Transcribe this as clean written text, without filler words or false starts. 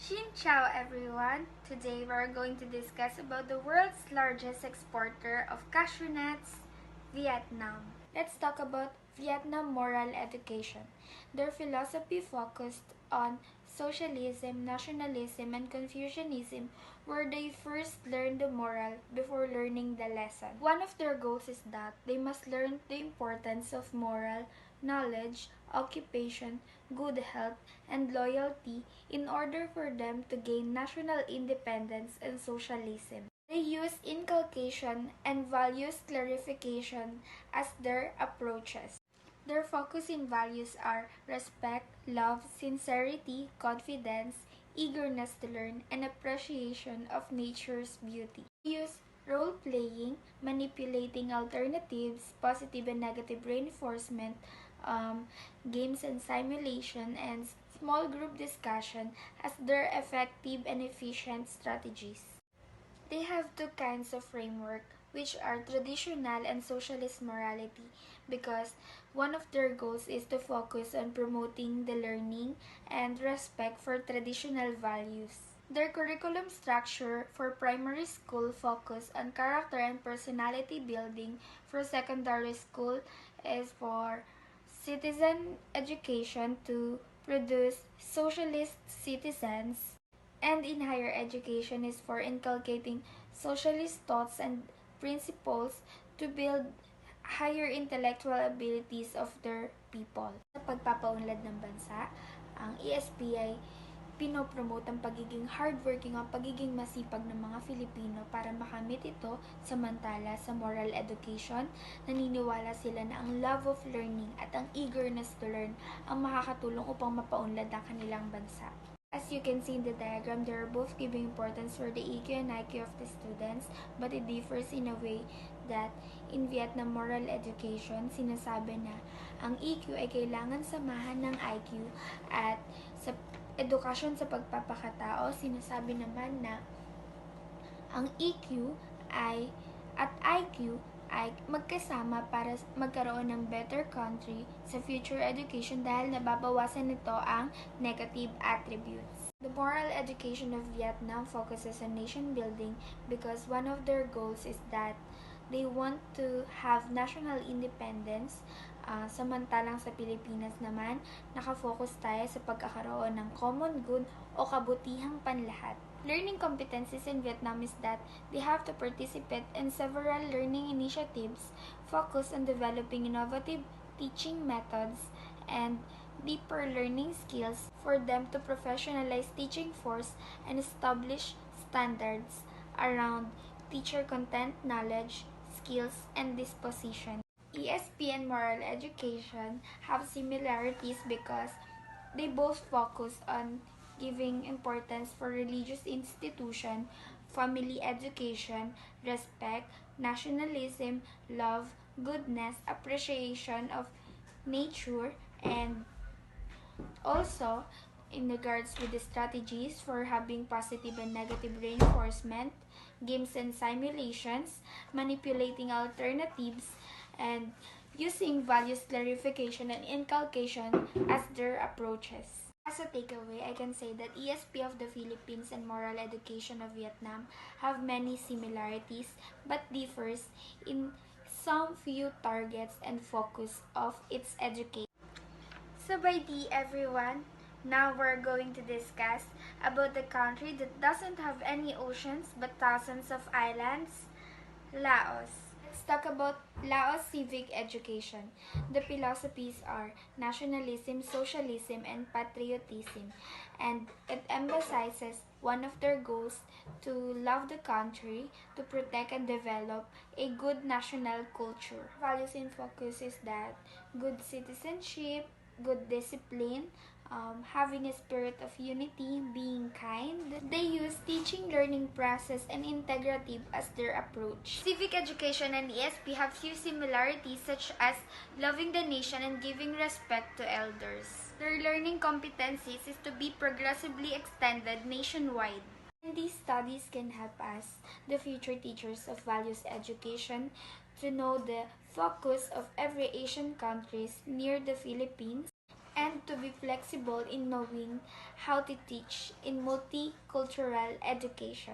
Xin Chao everyone! Today we are going to discuss about the world's largest exporter of cashew nuts, Vietnam. Let's talk about Vietnam moral education. Their philosophy focused on socialism, nationalism, and Confucianism, where they first learned the moral before learning the lesson. One of their goals is that they must learn the importance of moral knowledge, occupation, good health, and loyalty in order for them to gain national independence and socialism. They use inculcation and values clarification as their approaches. Their focus in values are respect, love, sincerity, confidence, eagerness to learn, and appreciation of nature's beauty. They use role-playing, manipulating alternatives, positive and negative reinforcement, games and simulation, and small group discussion as their effective and efficient strategies. They have two kinds of framework, which are traditional and socialist morality, because one of their goals is to focus on promoting the learning and respect for traditional values. Their curriculum structure for primary school focus on character and personality building. For secondary school is for citizen education to produce socialist citizens, and in higher education is for inculcating socialist thoughts and principles to build higher intellectual abilities of their people. Sa pagpapaunlad ng bansa, ang ESP ay pinopromote ang pagiging hardworking o pagiging masipag ng mga Filipino para makamit ito. Samantala sa moral education, naniniwala sila na ang love of learning at ang eagerness to learn ang makakatulong upang mapaunlad ang kanilang bansa. As you can see in the diagram, they are both giving importance for the EQ and IQ of the students, but it differs in a way that in Vietnam moral education, sinasabi na ang EQ ay kailangan samahan ng IQ, at sa edukasyon sa pagpapakatao, sinasabi naman na ang EQ at IQ ay magkasama para magkaroon ng better country sa future education dahil nababawasan nito ang negative attributes. The moral education of Vietnam focuses on nation building because one of their goals is that they want to have national independence. Samantalang sa Pilipinas naman, nakafocus tayo sa pagkakaroon ng common good o kabutihang panlahat. Learning competencies in Vietnam is that they have to participate in several learning initiatives focused on developing innovative teaching methods and deeper learning skills for them to professionalize teaching force and establish standards around teacher content, knowledge, skills, and disposition. ESP and moral education have similarities because they both focus on giving importance for religious institution, family education, respect, nationalism, love, goodness, appreciation of nature, and also in regards with the strategies for having positive and negative reinforcement, games and simulations, manipulating alternatives, and using values clarification and inculcation as their approaches. As a takeaway, I can say that ESP of the Philippines and moral education of Vietnam have many similarities but differs in some few targets and focus of its education. So by the everyone, now we're going to discuss about the country that doesn't have any oceans but thousands of islands, Laos. Let's talk about Laos civic education. The philosophies are nationalism, socialism, and patriotism, and it emphasizes one of their goals to love the country, to protect and develop a good national culture. Values in focus is that good citizenship, good discipline, having a spirit of unity, being kind. They use teaching learning process and integrative as their approach. Civic education and ESP have few similarities such as loving the nation and giving respect to elders. Their learning competencies is to be progressively extended nationwide. And these studies can help us, the future teachers of values education, to know the focus of every Asian countries near the Philippines and to be flexible in knowing how to teach in multicultural education.